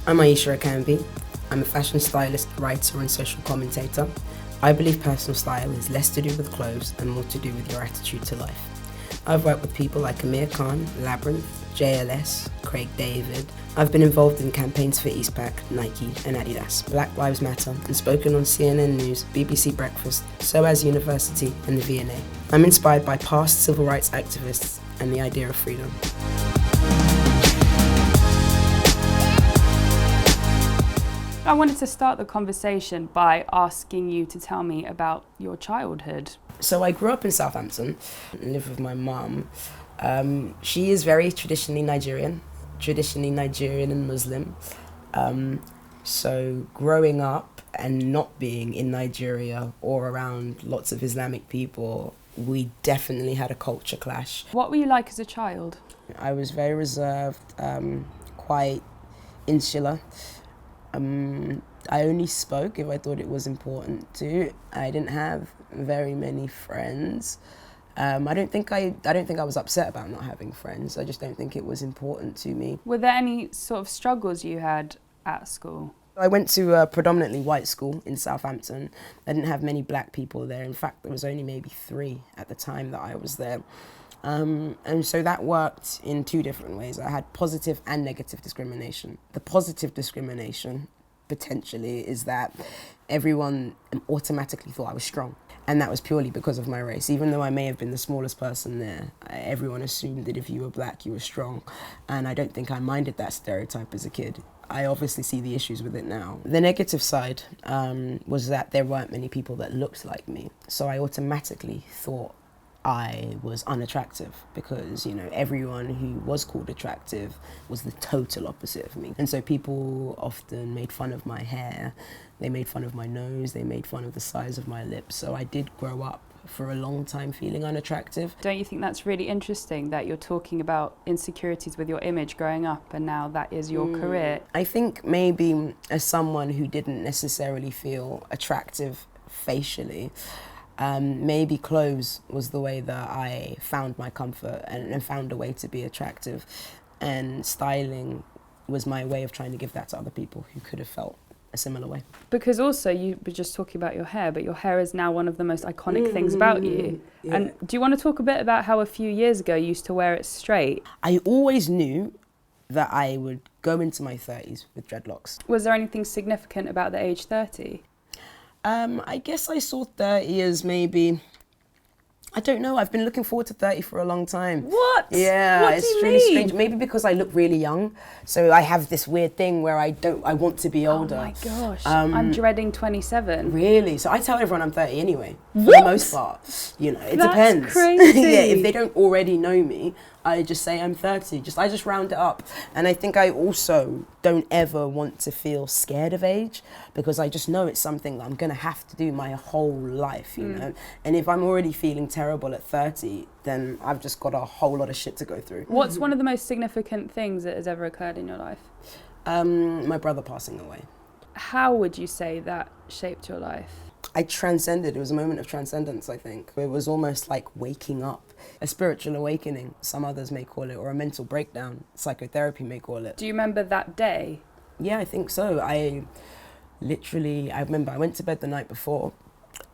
I'm Ayishat Akanbi. I'm a fashion stylist, writer and social commentator. I believe personal style is less to do with clothes and more to do with your attitude to life. I've worked with people like Amir Khan, Labyrinth, JLS, Craig David. I've been involved in campaigns for Eastpak, Nike and Adidas, Black Lives Matter, and spoken on CNN News, BBC Breakfast, SOAS University and the V&A. I'm inspired by past civil rights activists and the idea of freedom. I wanted to start the conversation by asking you to tell me about your childhood. So I grew up in Southampton and lived with my mum. She is very traditionally Nigerian and Muslim. So growing up and not being in Nigeria or around lots of Islamic people, we definitely had a culture clash. What were you like as a child? I was very reserved, quite insular. I only spoke if I thought it was important to. I didn't have very many friends. I don't think I was upset about not having friends. I just don't think it was important to me. Were there any sort of struggles you had at school? I went to a predominantly white school in Southampton. I didn't have many black people there. In fact, there was only maybe 3 at the time that I was there. And so that worked in 2 different ways. I had positive and negative discrimination. The positive discrimination, potentially, is that everyone automatically thought I was strong. And that was purely because of my race. Even though I may have been the smallest person there, everyone assumed that if you were black, you were strong. And I don't think I minded that stereotype as a kid. I obviously see the issues with it now. The negative side was that there weren't many people that looked like me. So I automatically thought I was unattractive because, you know, everyone who was called attractive was the total opposite of me. And so people often made fun of my hair, they made fun of my nose, they made fun of the size of my lips. So I did grow up for a long time feeling unattractive. Don't you think that's really interesting that you're talking about insecurities with your image growing up and now that is your career? I think maybe as someone who didn't necessarily feel attractive facially, maybe clothes was the way that I found my comfort and found a way to be attractive, and styling was my way of trying to give that to other people who could have felt a similar way. Because also you were just talking about your hair, but your hair is now one of the most iconic things about you. Yeah. And do you want to talk a bit about how a few years ago you used to wear it straight? I always knew that I would go into my 30s with dreadlocks. Was there anything significant about the age 30? I guess I saw 30 as maybe, I don't know, I've been looking forward to 30 for a long time. What? Yeah, what it's do you really mean? strange. Maybe because I look really young, so I have this weird thing where I want to be older. Oh my gosh, I'm dreading 27. Really? So I tell everyone I'm 30 anyway, for What? the most part. You know, it That's depends. crazy. Yeah, if they don't already know me, I just say I'm 30. I just round it up. And I think I also don't ever want to feel scared of age because I just know it's something that I'm going to have to do my whole life, you know. And if I'm already feeling terrible at 30, then I've just got a whole lot of shit to go through. What's one of the most significant things that has ever occurred in your life? My brother passing away. How would you say that shaped your life? I transcended. It was a moment of transcendence, I think. It was almost like waking up, a spiritual awakening, some others may call it, or a mental breakdown, psychotherapy may call it. Do you remember that day? Yeah, I think so. I remember I went to bed the night before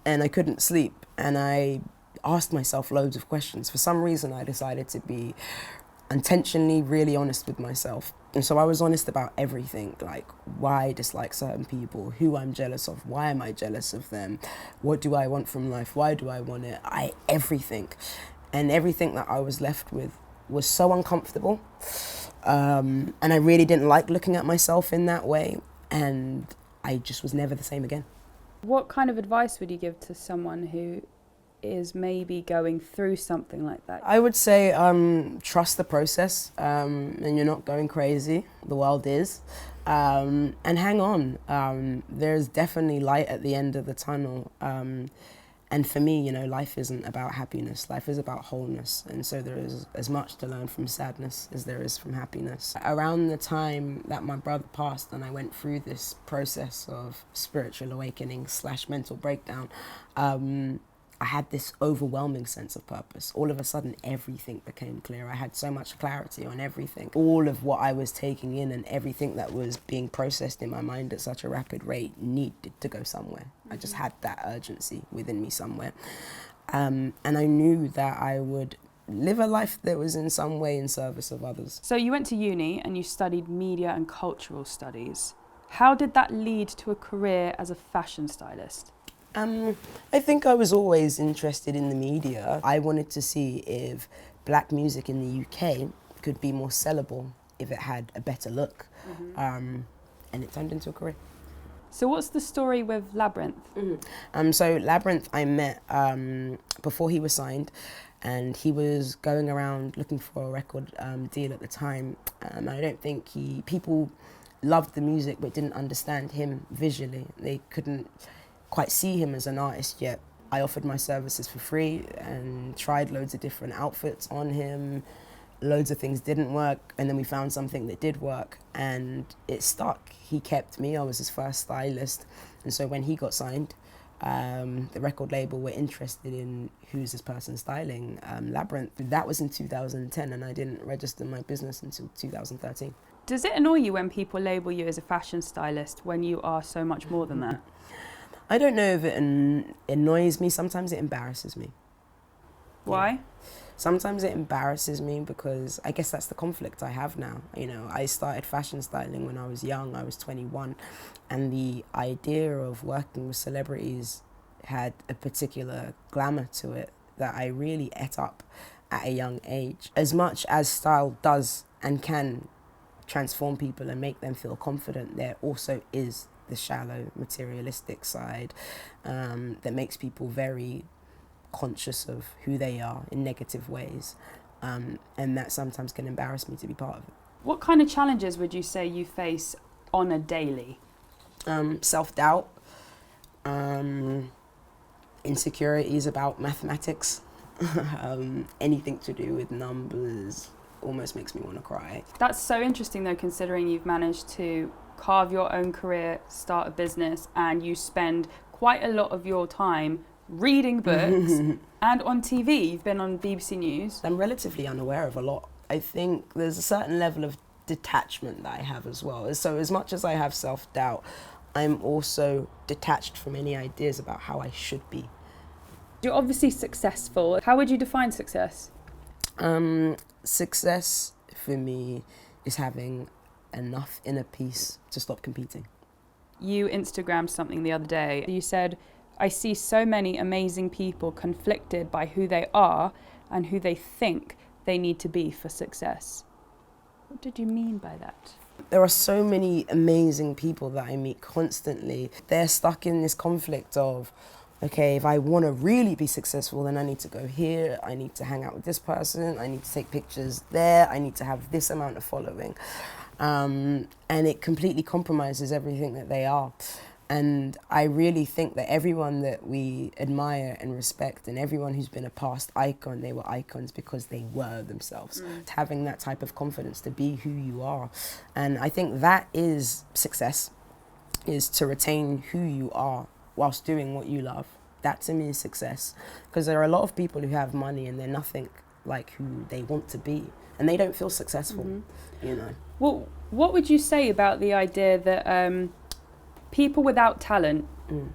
and I couldn't sleep and I asked myself loads of questions. For some reason, I decided to be intentionally really honest with myself. And so I was honest about everything, like why I dislike certain people, who I'm jealous of, why am I jealous of them, what do I want from life, why do I want it, everything. And everything that I was left with was so uncomfortable. And I really didn't like looking at myself in that way. And I just was never the same again. What kind of advice would you give to someone who is maybe going through something like that? I would say trust the process and you're not going crazy. The world is. And hang on. There's definitely light at the end of the tunnel. And for me, you know, life isn't about happiness. Life is about wholeness. And so there is as much to learn from sadness as there is from happiness. Around the time that my brother passed and I went through this process of spiritual awakening / mental breakdown, I had this overwhelming sense of purpose. All of a sudden, everything became clear. I had so much clarity on everything. All of what I was taking in and everything that was being processed in my mind at such a rapid rate needed to go somewhere. I just had that urgency within me somewhere. And I knew that I would live a life that was in some way in service of others. So you went to uni and you studied media and cultural studies. How did that lead to a career as a fashion stylist? I think I was always interested in the media. I wanted to see if black music in the UK could be more sellable if it had a better look. And it turned into a career. So what's the story with Labyrinth? So Labyrinth I met before he was signed, and he was going around looking for a record deal at the time. I don't think people loved the music but didn't understand him visually. They couldn't quite see him as an artist yet. I offered my services for free and tried loads of different outfits on him. Loads of things didn't work, and then we found something that did work, and it stuck. He kept me. I was his first stylist, and so when he got signed, the record label were interested in who's this person styling Labyrinth. That was in 2010, and I didn't register my business until 2013. Does it annoy you when people label you as a fashion stylist when you are so much more than that? I don't know if it annoys me. Sometimes it embarrasses me. Why? Yeah. Sometimes it embarrasses me because I guess that's the conflict I have now. You know, I started fashion styling when I was young. I was 21, and the idea of working with celebrities had a particular glamour to it that I really ate up at a young age. As much as style does and can transform people and make them feel confident, there also is the shallow, materialistic side that makes people very conscious of who they are in negative ways, and that sometimes can embarrass me to be part of it. What kind of challenges would you say you face on a daily? Self-doubt, insecurities about mathematics, anything to do with numbers almost makes me want to cry. That's so interesting though, considering you've managed to carve your own career, start a business, and you spend quite a lot of your time reading books and on TV. You've been on BBC News. I'm relatively unaware of a lot. I think there's a certain level of detachment that I have as well. So as much as I have self-doubt, I'm also detached from any ideas about how I should be. You're obviously successful. How would you define success? Success for me is having enough inner peace to stop competing. You Instagrammed something the other day. You said, I see so many amazing people conflicted by who they are and who they think they need to be for success. What did you mean by that? There are so many amazing people that I meet constantly. They're stuck in this conflict of, okay, if I want to really be successful, then I need to go here, I need to hang out with this person, I need to take pictures there, I need to have this amount of following. And it completely compromises everything that they are. And I really think that everyone that we admire and respect, and everyone who's been a past icon, they were icons because they were themselves. Having that type of confidence to be who you are. And I think that is success, is to retain who you are whilst doing what you love. That to me is success. Because there are a lot of people who have money and they're nothing like who they want to be. And they don't feel successful, you know. Well, what would you say about the idea that people without talent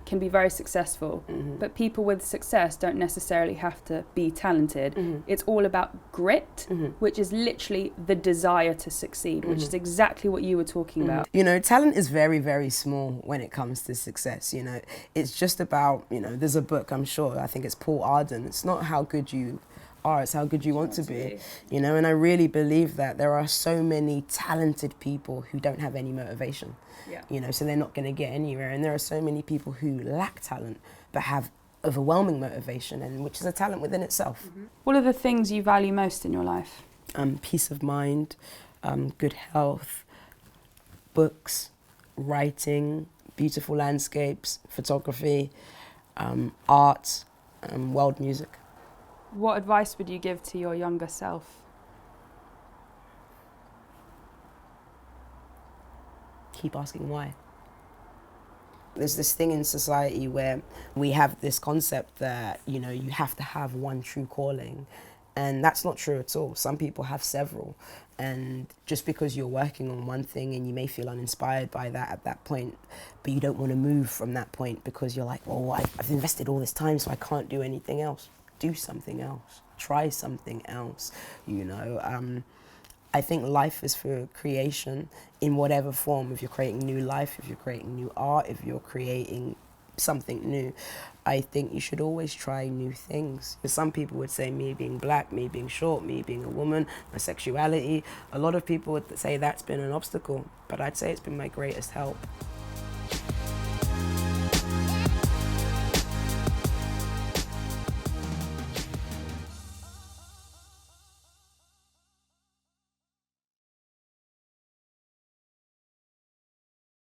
can be very successful, but people with success don't necessarily have to be talented. It's all about grit, which is literally the desire to succeed, which is exactly what you were talking about. You know, talent is very, very small when it comes to success. You know, it's just about, you know, there's a book, I'm sure, I think it's Paul Arden. It's not how good you are, it's how good you want to be, you know, and I really believe that there are so many talented people who don't have any motivation, you know, so they're not going to get anywhere. And there are so many people who lack talent but have overwhelming motivation, and which is a talent within itself. What are the things you value most in your life? Peace of mind, good health, books, writing, beautiful landscapes, photography, art, world music. What advice would you give to your younger self? Keep asking why. There's this thing in society where we have this concept that, you know, you have to have one true calling. And that's not true at all. Some people have several. And just because you're working on one thing and you may feel uninspired by that at that point, but you don't want to move from that point because you're like, oh, I've invested all this time, so I can't do anything else. Do something else. Try something else, you know. I think life is for creation in whatever form. If you're creating new life, if you're creating new art, if you're creating something new, I think you should always try new things. Because some people would say me being black, me being short, me being a woman, my sexuality. A lot of people would say that's been an obstacle, but I'd say it's been my greatest help.